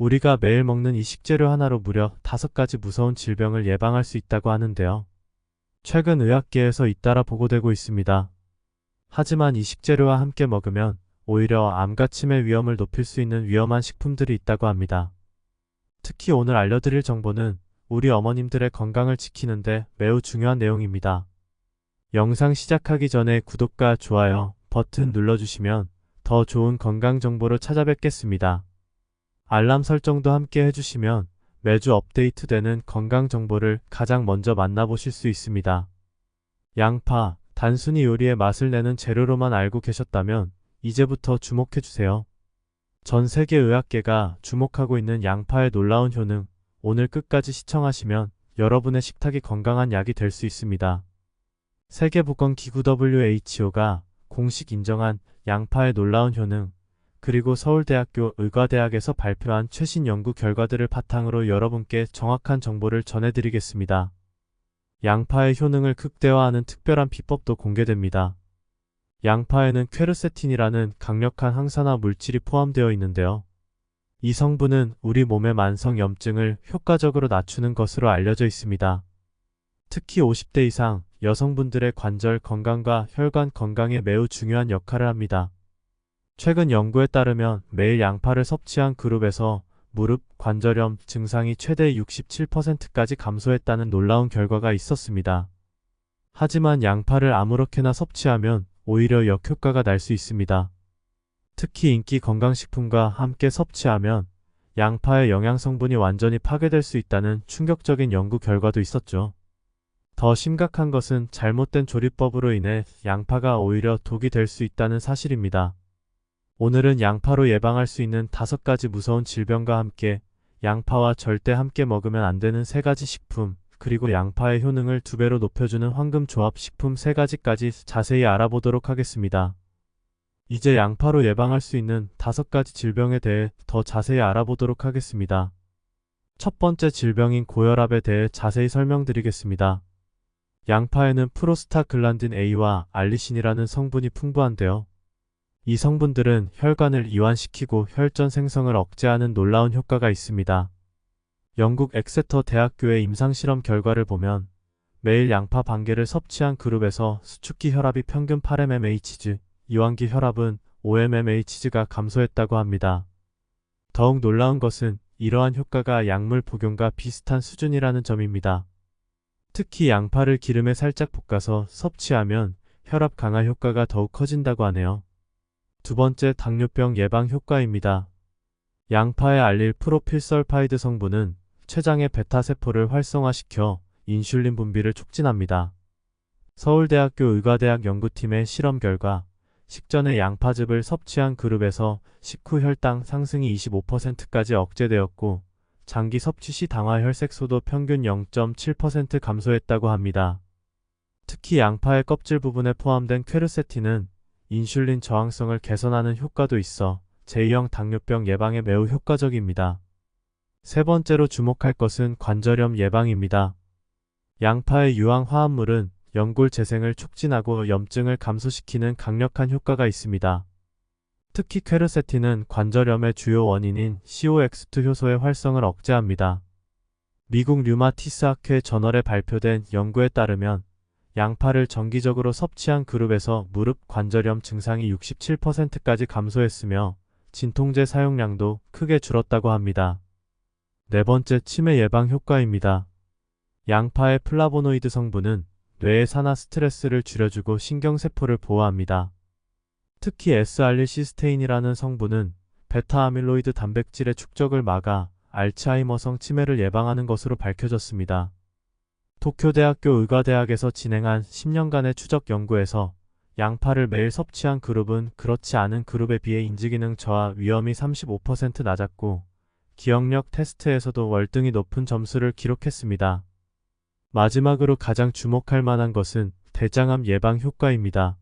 우리가 매일 먹는 이 식재료 하나로 무려 5가지 무서운 질병을 예방할 수 있다고 하는데요. 최근 의학계에서 잇따라 보고되고 있습니다. 하지만 이 식재료와 함께 먹으면 오히려 암과 치매 위험을 높일 수 있는 위험한 식품들이 있다고 합니다. 특히 오늘 알려드릴 정보는 우리 어머님들의 건강을 지키는데 매우 중요한 내용입니다. 영상 시작하기 전에 구독과 좋아요 버튼 눌러주시면 더 좋은 건강 정보로 찾아뵙겠습니다. 알람 설정도 함께 해주시면 매주 업데이트되는 건강 정보를 가장 먼저 만나보실 수 있습니다. 양파, 단순히 요리의 맛을 내는 재료로만 알고 계셨다면 이제부터 주목해주세요. 전 세계 의학계가 주목하고 있는 양파의 놀라운 효능, 오늘 끝까지 시청하시면 여러분의 식탁이 건강한 약이 될 수 있습니다. 세계보건기구 WHO가 공식 인정한 양파의 놀라운 효능, 그리고 서울대학교 의과대학에서 발표한 최신 연구 결과들을 바탕으로 여러분께 정확한 정보를 전해드리겠습니다. 양파의 효능을 극대화하는 특별한 비법도 공개됩니다. 양파에는 퀘르세틴이라는 강력한 항산화 물질이 포함되어 있는데요. 이 성분은 우리 몸의 만성 염증을 효과적으로 낮추는 것으로 알려져 있습니다. 특히 50대 이상 여성분들의 관절 건강과 혈관 건강에 매우 중요한 역할을 합니다. 최근 연구에 따르면 매일 양파를 섭취한 그룹에서 무릎, 관절염 증상이 최대 67%까지 감소했다는 놀라운 결과가 있었습니다. 하지만 양파를 아무렇게나 섭취하면 오히려 역효과가 날 수 있습니다. 특히 인기 건강식품과 함께 섭취하면 양파의 영양성분이 완전히 파괴될 수 있다는 충격적인 연구 결과도 있었죠. 더 심각한 것은 잘못된 조리법으로 인해 양파가 오히려 독이 될 수 있다는 사실입니다. 오늘은 양파로 예방할 수 있는 5가지 무서운 질병과 함께 양파와 절대 함께 먹으면 안 되는 3가지 식품, 그리고 양파의 효능을 2배로 높여주는 황금 조합 식품 3가지까지 자세히 알아보도록 하겠습니다. 이제 양파로 예방할 수 있는 5가지 질병에 대해 더 자세히 알아보도록 하겠습니다. 첫 번째 질병인 고혈압에 대해 자세히 설명드리겠습니다. 양파에는 프로스타글란딘 A와 알리신이라는 성분이 풍부한데요. 이 성분들은 혈관을 이완시키고 혈전 생성을 억제하는 놀라운 효과가 있습니다. 영국 엑세터 대학교의 임상실험 결과를 보면 매일 양파 반개를 섭취한 그룹에서 수축기 혈압이 평균 8mmHg, 이완기 혈압은 5mmHg가 감소했다고 합니다. 더욱 놀라운 것은 이러한 효과가 약물 복용과 비슷한 수준이라는 점입니다. 특히 양파를 기름에 살짝 볶아서 섭취하면 혈압 강화 효과가 더욱 커진다고 하네요. 두 번째, 당뇨병 예방 효과입니다. 양파에 알릴 프로필설파이드 성분은 췌장의 베타세포를 활성화시켜 인슐린 분비를 촉진합니다. 서울대학교 의과대학 연구팀의 실험 결과 식전에 양파즙을 섭취한 그룹에서 식후 혈당 상승이 25%까지 억제되었고 장기 섭취 시 당화 혈색소도 평균 0.7% 감소했다고 합니다. 특히 양파의 껍질 부분에 포함된 퀘르세틴은 인슐린 저항성을 개선하는 효과도 있어 제2형 당뇨병 예방에 매우 효과적입니다. 세 번째로 주목할 것은 관절염 예방입니다. 양파의 유황 화합물은 연골 재생을 촉진하고 염증을 감소시키는 강력한 효과가 있습니다. 특히 퀘르세틴은 관절염의 주요 원인인 COX2 효소의 활성을 억제합니다. 미국 류마티스 학회 저널에 발표된 연구에 따르면 양파를 정기적으로 섭취한 그룹에서 무릎 관절염 증상이 67%까지 감소했으며 진통제 사용량도 크게 줄었다고 합니다. 네 번째, 치매 예방 효과입니다. 양파의 플라보노이드 성분은 뇌의 산화 스트레스를 줄여주고 신경세포를 보호합니다. 특히 S알릴시스테인이라는 성분은 베타아밀로이드 단백질의 축적을 막아 알츠하이머성 치매를 예방하는 것으로 밝혀졌습니다. 도쿄대학교 의과대학에서 진행한 10년간의 추적 연구에서 양파를 매일 섭취한 그룹은 그렇지 않은 그룹에 비해 인지기능 저하 위험이 35% 낮았고 기억력 테스트에서도 월등히 높은 점수를 기록했습니다. 마지막으로 가장 주목할 만한 것은 대장암 예방 효과입니다.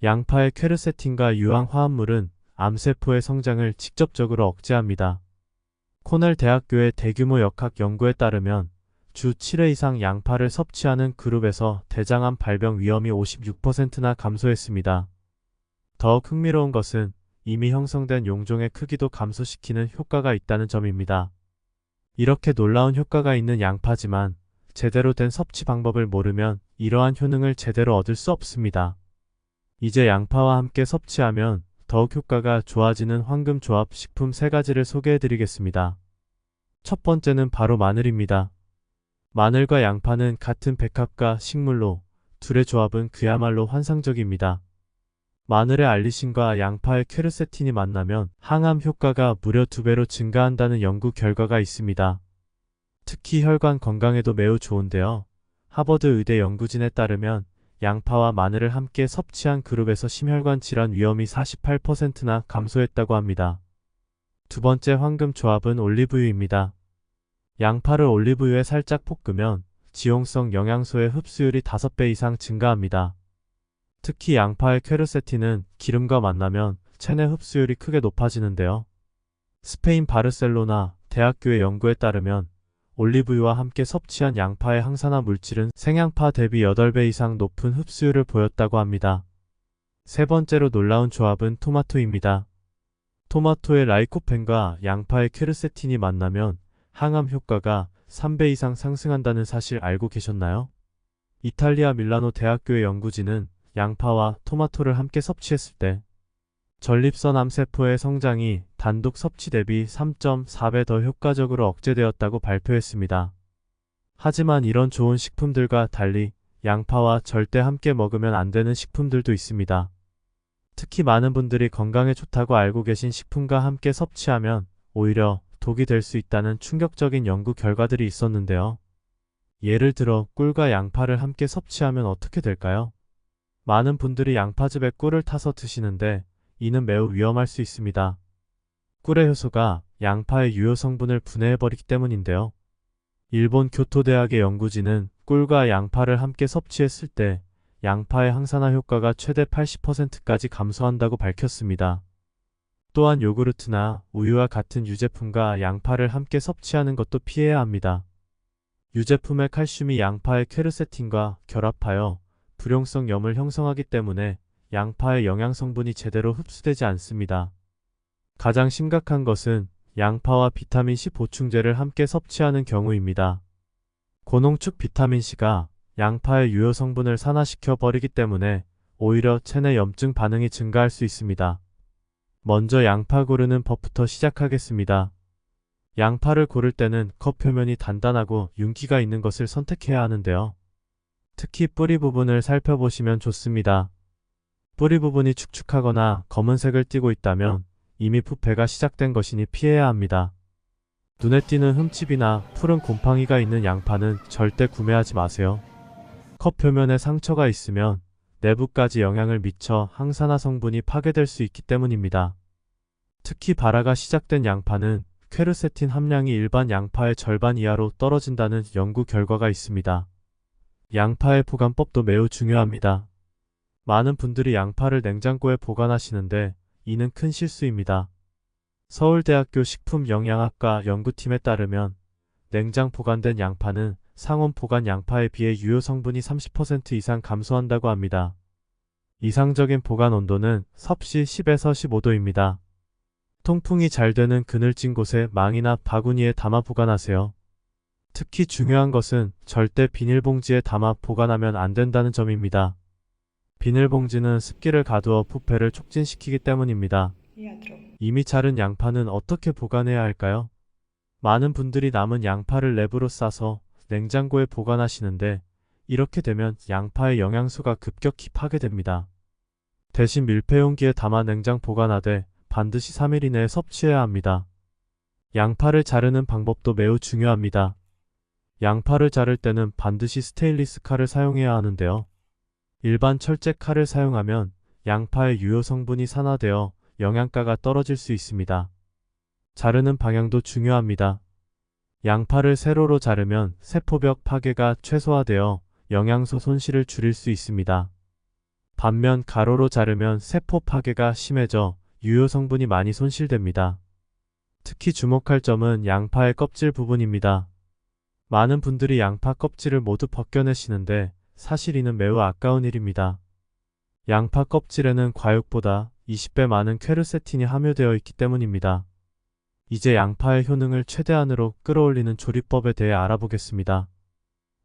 양파의 퀘르세틴과 유황 화합물은 암세포의 성장을 직접적으로 억제합니다. 코넬 대학교의 대규모 역학 연구에 따르면 주 7회 이상 양파를 섭취하는 그룹에서 대장암 발병 위험이 56%나 감소했습니다. 더욱 흥미로운 것은 이미 형성된 용종의 크기도 감소시키는 효과가 있다는 점입니다. 이렇게 놀라운 효과가 있는 양파지만 제대로 된 섭취 방법을 모르면 이러한 효능을 제대로 얻을 수 없습니다. 이제 양파와 함께 섭취하면 더욱 효과가 좋아지는 황금조합 식품 3가지를 소개해 드리겠습니다. 첫 번째는 바로 마늘입니다. 마늘과 양파는 같은 백합과 식물로 둘의 조합은 그야말로 환상적입니다. 마늘의 알리신과 양파의 퀘르세틴이 만나면 항암 효과가 무려 2배로 증가한다는 연구 결과가 있습니다. 특히 혈관 건강에도 매우 좋은데요. 하버드 의대 연구진에 따르면 양파와 마늘을 함께 섭취한 그룹에서 심혈관 질환 위험이 48%나 감소했다고 합니다. 두 번째 황금 조합은 올리브유입니다. 양파를 올리브유에 살짝 볶으면 지용성 영양소의 흡수율이 5배 이상 증가합니다. 특히 양파의 퀘르세틴은 기름과 만나면 체내 흡수율이 크게 높아지는데요. 스페인 바르셀로나 대학교의 연구에 따르면 올리브유와 함께 섭취한 양파의 항산화 물질은 생양파 대비 8배 이상 높은 흡수율을 보였다고 합니다. 세 번째로 놀라운 조합은 토마토입니다. 토마토의 라이코펜과 양파의 퀘르세틴이 만나면 항암 효과가 3배 이상 상승한다는 사실 알고 계셨나요? 이탈리아 밀라노 대학교의 연구진은 양파와 토마토를 함께 섭취했을 때 전립선 암세포의 성장이 단독 섭취 대비 3.4배 더 효과적으로 억제되었다고 발표했습니다. 하지만 이런 좋은 식품들과 달리 양파와 절대 함께 먹으면 안 되는 식품들도 있습니다. 특히 많은 분들이 건강에 좋다고 알고 계신 식품과 함께 섭취하면 오히려 독이 될 수 있다는 충격적인 연구 결과들이 있었는데요. 예를 들어 꿀과 양파를 함께 섭취하면 어떻게 될까요? 많은 분들이 양파즙에 꿀을 타서 드시는데 이는 매우 위험할 수 있습니다. 꿀의 효소가 양파의 유효 성분을 분해해버리기 때문인데요. 일본 교토대학의 연구진은 꿀과 양파를 함께 섭취했을 때 양파의 항산화 효과가 최대 80%까지 감소한다고 밝혔습니다. 또한 요구르트나 우유와 같은 유제품과 양파를 함께 섭취하는 것도 피해야 합니다. 유제품의 칼슘이 양파의 퀘르세틴과 결합하여 불용성 염을 형성하기 때문에 양파의 영양 성분이 제대로 흡수되지 않습니다. 가장 심각한 것은 양파와 비타민C 보충제를 함께 섭취하는 경우입니다. 고농축 비타민C가 양파의 유효 성분을 산화시켜 버리기 때문에 오히려 체내 염증 반응이 증가할 수 있습니다. 먼저 양파 고르는 법부터 시작하겠습니다. 양파를 고를 때는 컵 표면이 단단하고 윤기가 있는 것을 선택해야 하는데요. 특히 뿌리 부분을 살펴보시면 좋습니다. 뿌리 부분이 축축하거나 검은색을 띠고 있다면 이미 부패가 시작된 것이니 피해야 합니다. 눈에 띄는 흠집이나 푸른 곰팡이가 있는 양파는 절대 구매하지 마세요. 컵 표면에 상처가 있으면 내부까지 영향을 미쳐 항산화 성분이 파괴될 수 있기 때문입니다. 특히 발화가 시작된 양파는 퀘르세틴 함량이 일반 양파의 절반 이하로 떨어진다는 연구 결과가 있습니다. 양파의 보관법도 매우 중요합니다. 많은 분들이 양파를 냉장고에 보관하시는데 이는 큰 실수입니다. 서울대학교 식품영양학과 연구팀에 따르면 냉장 보관된 양파는 상온 보관 양파에 비해 유효 성분이 30% 이상 감소한다고 합니다. 이상적인 보관 온도는 섭씨 10에서 15도입니다. 통풍이 잘 되는 그늘진 곳에 망이나 바구니에 담아 보관하세요. 특히 중요한 것은 절대 비닐봉지에 담아 보관하면 안 된다는 점입니다. 비닐봉지는 습기를 가두어 부패를 촉진시키기 때문입니다. 이미 자른 양파는 어떻게 보관해야 할까요? 많은 분들이 남은 양파를 랩으로 싸서 냉장고에 보관하시는데 이렇게 되면 양파의 영양소가 급격히 파괴됩니다. 대신 밀폐용기에 담아 냉장 보관하되 반드시 3일 이내에 섭취해야 합니다. 양파를 자르는 방법도 매우 중요합니다. 양파를 자를 때는 반드시 스테인리스 칼을 사용해야 하는데요. 일반 철제 칼을 사용하면 양파의 유효 성분이 산화되어 영양가가 떨어질 수 있습니다. 자르는 방향도 중요합니다. 양파를 세로로 자르면 세포벽 파괴가 최소화되어 영양소 손실을 줄일 수 있습니다. 반면 가로로 자르면 세포 파괴가 심해져 유효 성분이 많이 손실됩니다. 특히 주목할 점은 양파의 껍질 부분입니다. 많은 분들이 양파 껍질을 모두 벗겨내시는데 사실 이는 매우 아까운 일입니다. 양파 껍질에는 과육보다 20배 많은 퀘르세틴이 함유되어 있기 때문입니다. 이제 양파의 효능을 최대한으로 끌어올리는 조리법에 대해 알아보겠습니다.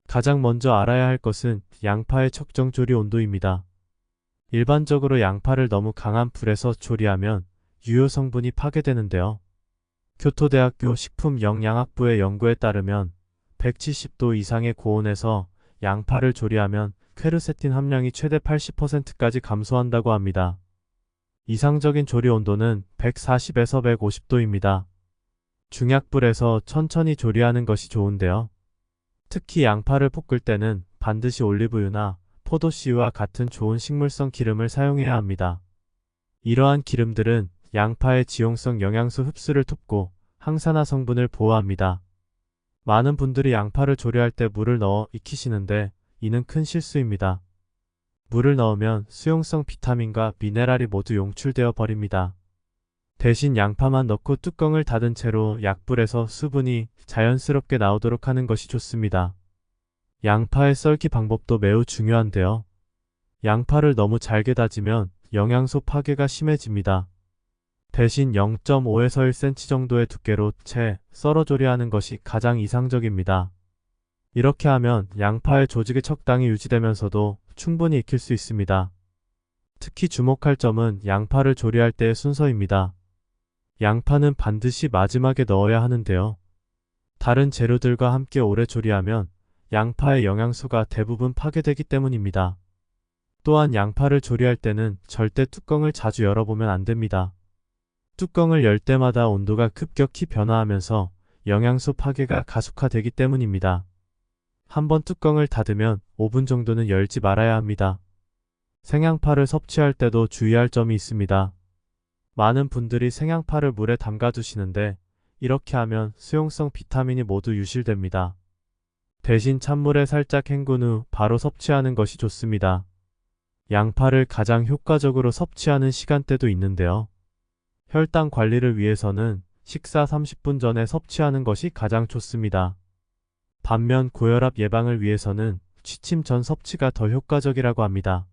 가장 먼저 알아야 할 것은 양파의 적정 조리 온도입니다. 일반적으로 양파를 너무 강한 불에서 조리하면 유효 성분이 파괴되는데요. 교토대학교 식품영양학부의 연구에 따르면 170도 이상의 고온에서 양파를 조리하면 퀘르세틴 함량이 최대 80%까지 감소한다고 합니다. 이상적인 조리 온도는 140에서 150도입니다. 중약불에서 천천히 조리하는 것이 좋은데요. 특히 양파를 볶을 때는 반드시 올리브유나 포도씨유와 같은 좋은 식물성 기름을 사용해야 합니다. 이러한 기름들은 양파의 지용성 영양소 흡수를 돕고 항산화 성분을 보호합니다. 많은 분들이 양파를 조리할 때 물을 넣어 익히시는데 이는 큰 실수입니다. 물을 넣으면 수용성 비타민과 미네랄이 모두 용출되어 버립니다. 대신 양파만 넣고 뚜껑을 닫은 채로 약불에서 수분이 자연스럽게 나오도록 하는 것이 좋습니다. 양파의 썰기 방법도 매우 중요한데요. 양파를 너무 잘게 다지면 영양소 파괴가 심해집니다. 대신 0.5에서 1cm 정도의 두께로 채 썰어 조리하는 것이 가장 이상적입니다. 이렇게 하면 양파의 조직이 적당히 유지되면서도 충분히 익힐 수 있습니다. 특히 주목할 점은 양파를 조리할 때의 순서입니다. 양파는 반드시 마지막에 넣어야 하는데요. 다른 재료들과 함께 오래 조리하면 양파의 영양소가 대부분 파괴되기 때문입니다. 또한 양파를 조리할 때는 절대 뚜껑을 자주 열어보면 안 됩니다. 뚜껑을 열 때마다 온도가 급격히 변화하면서 영양소 파괴가 가속화되기 때문입니다. 한번 뚜껑을 닫으면 5분 정도는 열지 말아야 합니다. 생양파를 섭취할 때도 주의할 점이 있습니다. 많은 분들이 생양파를 물에 담가 두시는데 이렇게 하면 수용성 비타민이 모두 유실됩니다. 대신 찬물에 살짝 헹군 후 바로 섭취하는 것이 좋습니다. 양파를 가장 효과적으로 섭취하는 시간대도 있는데요. 혈당 관리를 위해서는 식사 30분 전에 섭취하는 것이 가장 좋습니다. 반면 고혈압 예방을 위해서는 취침 전 섭취가 더 효과적이라고 합니다.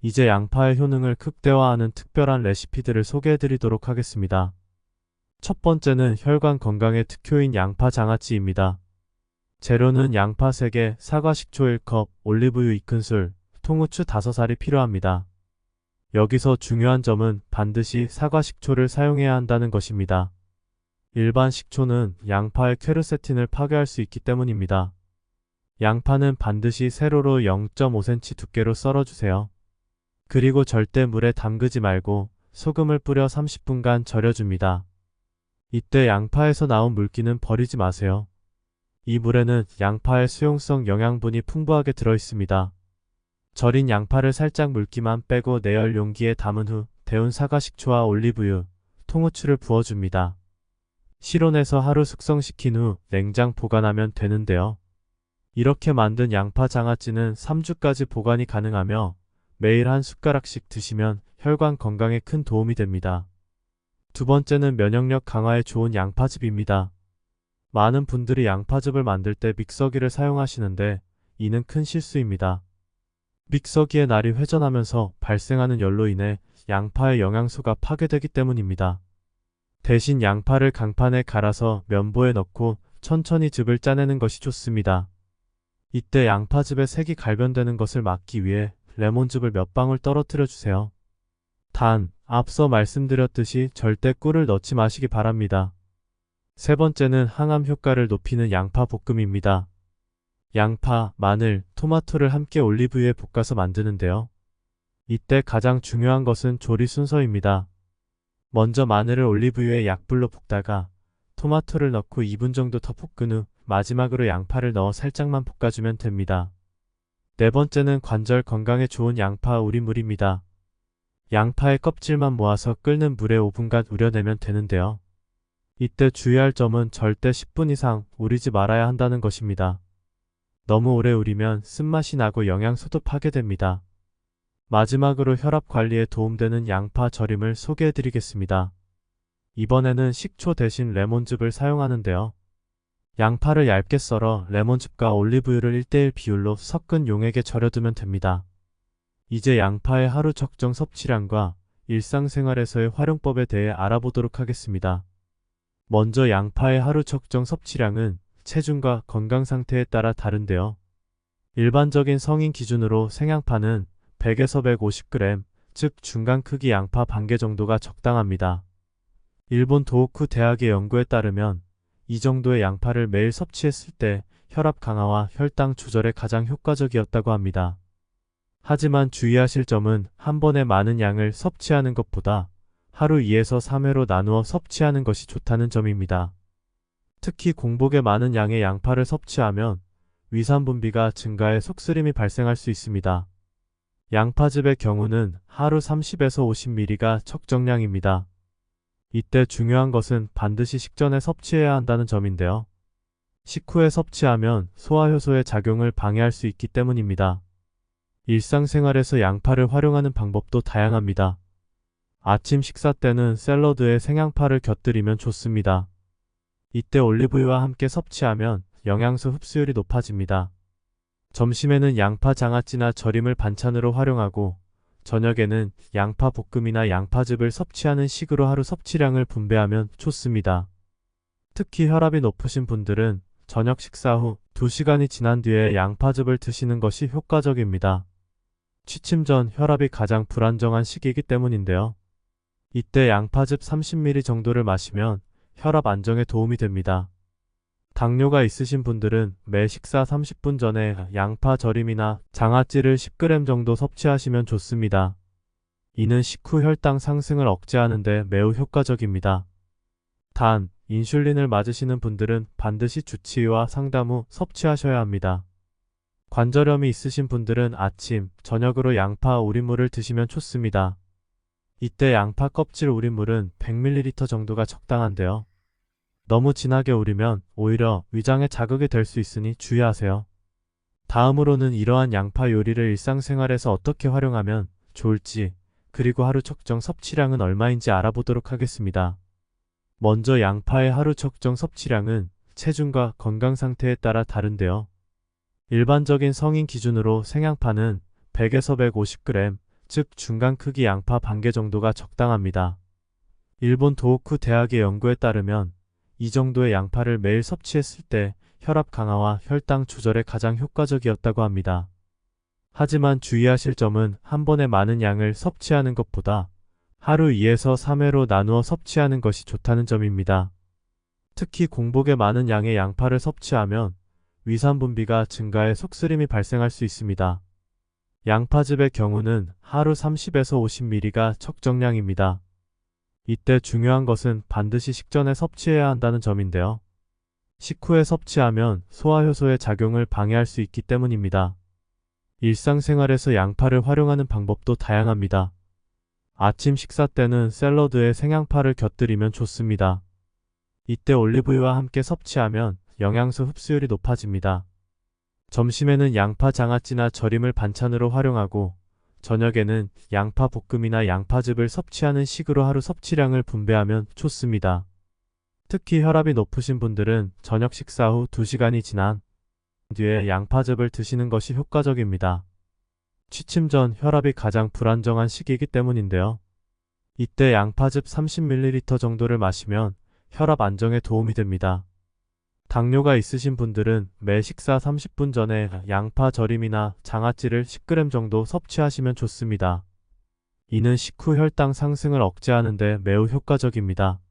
이제 양파의 효능을 극대화하는 특별한 레시피들을 소개해드리도록 하겠습니다. 첫 번째는 혈관 건강에 특효인 양파 장아찌입니다. 재료는 양파 3개, 사과 식초 1컵, 올리브유 2큰술, 통후추 5알이 필요합니다. 여기서 중요한 점은 반드시 사과 식초를 사용해야 한다는 것입니다. 일반 식초는 양파의 퀘르세틴을 파괴할 수 있기 때문입니다. 양파는 반드시 세로로 0.5cm 두께로 썰어주세요. 그리고 절대 물에 담그지 말고 소금을 뿌려 30분간 절여줍니다. 이때 양파에서 나온 물기는 버리지 마세요. 이 물에는 양파의 수용성 영양분이 풍부하게 들어있습니다. 절인 양파를 살짝 물기만 빼고 내열 용기에 담은 후 데운 사과 식초와 올리브유, 통후추를 부어줍니다. 실온에서 하루 숙성시킨 후 냉장 보관하면 되는데요. 이렇게 만든 양파 장아찌는 3주까지 보관이 가능하며 매일 한 숟가락씩 드시면 혈관 건강에 큰 도움이 됩니다. 두 번째는 면역력 강화에 좋은 양파즙입니다. 많은 분들이 양파즙을 만들 때 믹서기를 사용하시는데 이는 큰 실수입니다. 믹서기의 날이 회전하면서 발생하는 열로 인해 양파의 영양소가 파괴되기 때문입니다. 대신 양파를 강판에 갈아서 면보에 넣고 천천히 즙을 짜내는 것이 좋습니다. 이때 양파즙에 색이 갈변되는 것을 막기 위해 레몬즙을 몇 방울 떨어뜨려 주세요. 단, 앞서 말씀드렸듯이 절대 꿀을 넣지 마시기 바랍니다. 세 번째는 항암 효과를 높이는 양파 볶음입니다. 양파, 마늘, 토마토를 함께 올리브유에 볶아서 만드는데요. 이때 가장 중요한 것은 조리 순서입니다. 먼저 마늘을 올리브유에 약불로 볶다가 토마토를 넣고 2분 정도 더 볶은 후 마지막으로 양파를 넣어 살짝만 볶아주면 됩니다. 네 번째는 관절 건강에 좋은 양파 우린물입니다. 양파의 껍질만 모아서 끓는 물에 5분간 우려내면 되는데요. 이때 주의할 점은 절대 10분 이상 우리지 말아야 한다는 것입니다. 너무 오래 우리면 쓴맛이 나고 영양소도 파괴됩니다. 마지막으로 혈압 관리에 도움되는 양파 절임을 소개해드리겠습니다. 이번에는 식초 대신 레몬즙을 사용하는데요. 양파를 얇게 썰어 레몬즙과 올리브유를 1:1 비율로 섞은 용액에 절여두면 됩니다. 이제 양파의 하루 적정 섭취량과 일상생활에서의 활용법에 대해 알아보도록 하겠습니다. 먼저 양파의 하루 적정 섭취량은 체중과 건강 상태에 따라 다른데요. 일반적인 성인 기준으로 생양파는 100에서 150g, 즉 중간 크기 양파 반개 정도가 적당합니다. 일본 도호쿠 대학의 연구에 따르면 이 정도의 양파를 매일 섭취했을 때 혈압 강화와 혈당 조절에 가장 효과적이었다고 합니다. 하지만 주의하실 점은 한 번에 많은 양을 섭취하는 것보다 하루 2에서 3회로 나누어 섭취하는 것이 좋다는 점입니다. 특히 공복에 많은 양의 양파를 섭취하면 위산 분비가 증가해 속쓰림이 발생할 수 있습니다. 양파즙의 경우는 하루 30에서 50ml가 적정량입니다. 이때 중요한 것은 반드시 식전에 섭취해야 한다는 점인데요. 식후에 섭취하면 소화효소의 작용을 방해할 수 있기 때문입니다. 일상생활에서 양파를 활용하는 방법도 다양합니다. 아침 식사 때는 샐러드에 생양파를 곁들이면 좋습니다. 이때 올리브유와 함께 섭취하면 영양소 흡수율이 높아집니다. 점심에는 양파 장아찌나 절임을 반찬으로 활용하고 저녁에는 양파 볶음이나 양파즙을 섭취하는 식으로 하루 섭취량을 분배하면 좋습니다. 특히 혈압이 높으신 분들은 저녁 식사 후 2시간이 지난 뒤에 양파즙을 드시는 것이 효과적입니다. 취침 전 혈압이 가장 불안정한 시기이기 때문인데요. 이때 양파즙 30ml 정도를 마시면 혈압 안정에 도움이 됩니다. 당뇨가 있으신 분들은 매 식사 30분 전에 양파 절임이나 장아찌를 10g 정도 섭취하시면 좋습니다. 이는 식후 혈당 상승을 억제하는 데 매우 효과적입니다. 단, 인슐린을 맞으시는 분들은 반드시 주치의와 상담 후 섭취하셔야 합니다. 관절염이 있으신 분들은 아침, 저녁으로 양파 우린물을 드시면 좋습니다. 이때 양파 껍질 우린물은 100ml 정도가 적당한데요. 너무 진하게 우리면 오히려 위장에 자극이 될 수 있으니 주의하세요. 다음으로는 이러한 양파 요리를 일상생활에서 어떻게 활용하면 좋을지, 그리고 하루 적정 섭취량은 얼마인지 알아보도록 하겠습니다. 먼저 양파의 하루 적정 섭취량은 체중과 건강 상태에 따라 다른데요. 일반적인 성인 기준으로 생양파는 100에서 150g, 즉 중간 크기 양파 반개 정도가 적당합니다. 일본 도호쿠 대학의 연구에 따르면 이 정도의 양파를 매일 섭취했을 때 혈압 강화와 혈당 조절에 가장 효과적이었다고 합니다. 하지만 주의하실 점은 한 번에 많은 양을 섭취하는 것보다 하루 2에서 3회로 나누어 섭취하는 것이 좋다는 점입니다. 특히 공복에 많은 양의 양파를 섭취하면 위산 분비가 증가해 속쓰림이 발생할 수 있습니다. 양파즙의 경우는 하루 30에서 50ml가 적정량입니다. 이때 중요한 것은 반드시 식전에 섭취해야 한다는 점인데요. 식후에 섭취하면 소화효소의 작용을 방해할 수 있기 때문입니다. 일상생활에서 양파를 활용하는 방법도 다양합니다. 아침 식사 때는 샐러드에 생양파를 곁들이면 좋습니다. 이때 올리브유와 함께 섭취하면 영양소 흡수율이 높아집니다. 점심에는 양파 장아찌나 절임을 반찬으로 활용하고 저녁에는 양파 볶음이나 양파즙을 섭취하는 식으로 하루 섭취량을 분배하면 좋습니다. 특히 혈압이 높으신 분들은 저녁 식사 후 2시간이 지난 뒤에 양파즙을 드시는 것이 효과적입니다. 취침 전 혈압이 가장 불안정한 시기이기 때문인데요. 이때 양파즙 30ml 정도를 마시면 혈압 안정에 도움이 됩니다. 당뇨가 있으신 분들은 매 식사 30분 전에 양파 절임이나 장아찌를 10g 정도 섭취하시면 좋습니다. 이는 식후 혈당 상승을 억제하는 데 매우 효과적입니다.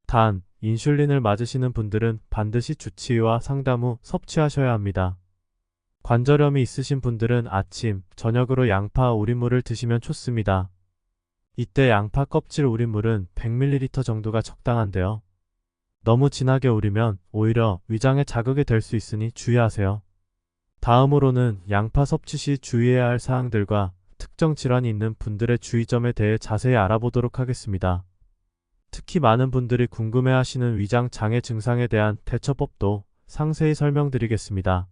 단, 인슐린을 맞으시는 분들은 반드시 주치의와 상담 후 섭취하셔야 합니다. 관절염이 있으신 분들은 아침, 저녁으로 양파 우린물을 드시면 좋습니다. 이때 양파 껍질 우린물은 100ml 정도가 적당한데요. 너무 진하게 우리면 오히려 위장에 자극이 될 수 있으니 주의하세요. 다음으로는 양파 섭취 시 주의해야 할 사항들과 특정 질환이 있는 분들의 주의점에 대해 자세히 알아보도록 하겠습니다. 특히 많은 분들이 궁금해하시는 위장 장애 증상에 대한 대처법도 상세히 설명드리겠습니다.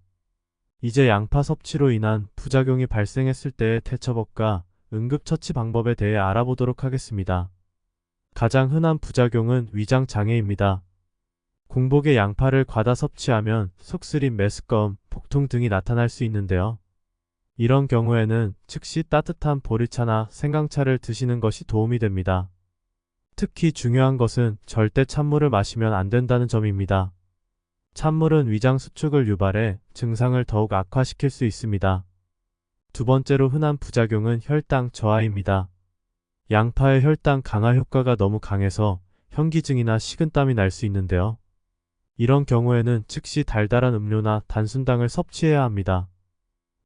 이제 양파 섭취로 인한 부작용이 발생했을 때의 대처법과 응급처치 방법에 대해 알아보도록 하겠습니다. 가장 흔한 부작용은 위장 장애입니다. 공복에 양파를 과다 섭취하면 속쓰림, 메스꺼움, 복통 등이 나타날 수 있는데요. 이런 경우에는 즉시 따뜻한 보리차나 생강차를 드시는 것이 도움이 됩니다. 특히 중요한 것은 절대 찬물을 마시면 안 된다는 점입니다. 찬물은 위장 수축을 유발해 증상을 더욱 악화시킬 수 있습니다. 두 번째로 흔한 부작용은 혈당 저하입니다. 양파의 혈당 강화 효과가 너무 강해서 현기증이나 식은땀이 날 수 있는데요. 이런 경우에는 즉시 달달한 음료나 단순당을 섭취해야 합니다.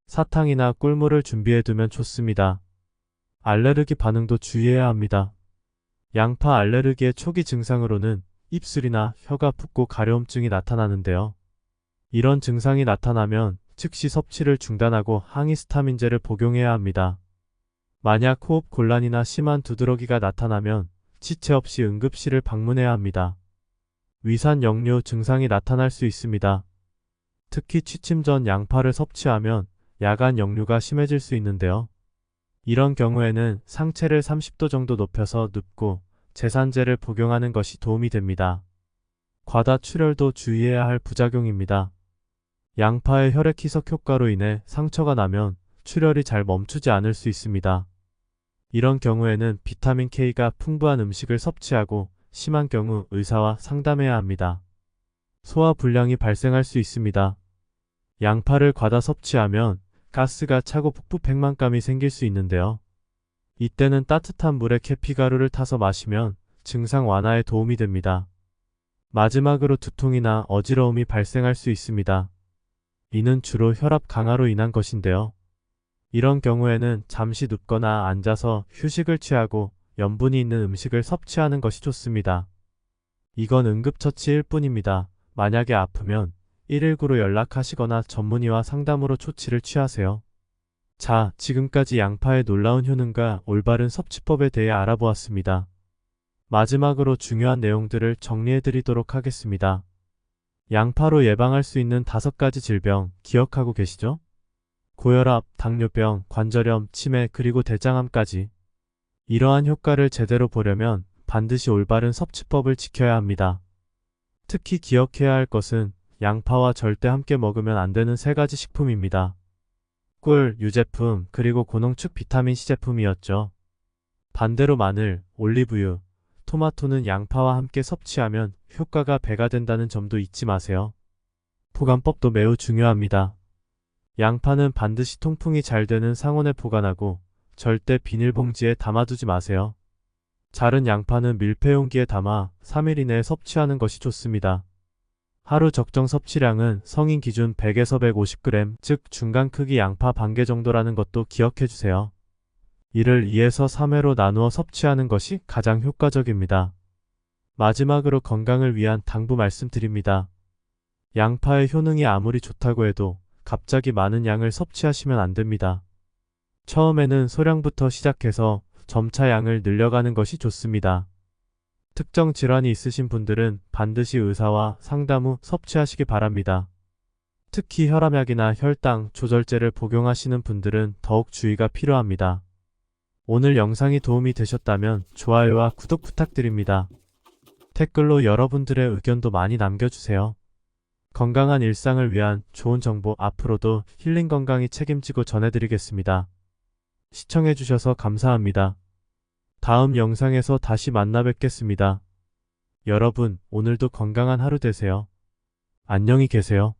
사탕이나 꿀물을 준비해두면 좋습니다. 알레르기 반응도 주의해야 합니다. 양파 알레르기의 초기 증상으로는 입술이나 혀가 붓고 가려움증이 나타나는데요. 이런 증상이 나타나면 즉시 섭취를 중단하고 항히스타민제를 복용해야 합니다. 만약 호흡 곤란이나 심한 두드러기가 나타나면 지체 없이 응급실을 방문해야 합니다. 위산 역류 증상이 나타날 수 있습니다. 특히 취침 전 양파를 섭취하면 야간 역류가 심해질 수 있는데요. 이런 경우에는 상체를 30도 정도 높여서 눕고 제산제를 복용하는 것이 도움이 됩니다. 과다 출혈도 주의해야 할 부작용입니다. 양파의 혈액 희석 효과로 인해 상처가 나면 출혈이 잘 멈추지 않을 수 있습니다. 이런 경우에는 비타민 K가 풍부한 음식을 섭취하고 심한 경우 의사와 상담해야 합니다. 소화 불량이 발생할 수 있습니다. 양파를 과다 섭취하면 가스가 차고 푹푹 백만감이 생길 수 있는데요. 이때는 따뜻한 물에 계피가루를 타서 마시면 증상 완화에 도움이 됩니다. 마지막으로 두통이나 어지러움이 발생할 수 있습니다. 이는 주로 혈압 강화로 인한 것인데요. 이런 경우에는 잠시 눕거나 앉아서 휴식을 취하고 염분이 있는 음식을 섭취하는 것이 좋습니다. 이건 응급처치일 뿐입니다. 만약에 아프면 119로 연락하시거나 전문의와 상담으로 조치를 취하세요. 자, 지금까지 양파의 놀라운 효능과 올바른 섭취법에 대해 알아보았습니다. 마지막으로 중요한 내용들을 정리해 드리도록 하겠습니다. 양파로 예방할 수 있는 5가지 질병 기억하고 계시죠? 고혈압, 당뇨병, 관절염, 치매, 그리고 대장암까지. 이러한 효과를 제대로 보려면 반드시 올바른 섭취법을 지켜야 합니다. 특히 기억해야 할 것은 양파와 절대 함께 먹으면 안 되는 3가지 식품입니다. 꿀, 유제품, 그리고 고농축 비타민C 제품이었죠. 반대로 마늘, 올리브유, 토마토는 양파와 함께 섭취하면 효과가 배가 된다는 점도 잊지 마세요. 보관법도 매우 중요합니다. 양파는 반드시 통풍이 잘 되는 상온에 보관하고 절대 비닐봉지에 담아두지 마세요. 자른 양파는 밀폐용기에 담아 3일 이내에 섭취하는 것이 좋습니다. 하루 적정 섭취량은 성인 기준 100에서 150g, 즉 중간 크기 양파 반개 정도라는 것도 기억해주세요. 이를 2에서 3회로 나누어 섭취하는 것이 가장 효과적입니다. 마지막으로 건강을 위한 당부 말씀드립니다. 양파의 효능이 아무리 좋다고 해도 갑자기 많은 양을 섭취하시면 안 됩니다. 처음에는 소량부터 시작해서 점차 양을 늘려가는 것이 좋습니다. 특정 질환이 있으신 분들은 반드시 의사와 상담 후 섭취하시기 바랍니다. 특히 혈압약이나 혈당 조절제를 복용하시는 분들은 더욱 주의가 필요합니다. 오늘 영상이 도움이 되셨다면 좋아요와 구독 부탁드립니다. 댓글로 여러분들의 의견도 많이 남겨주세요. 건강한 일상을 위한 좋은 정보 앞으로도 힐링 건강이 책임지고 전해드리겠습니다. 시청해주셔서 감사합니다. 다음 영상에서 다시 만나 뵙겠습니다. 여러분, 오늘도 건강한 하루 되세요. 안녕히 계세요.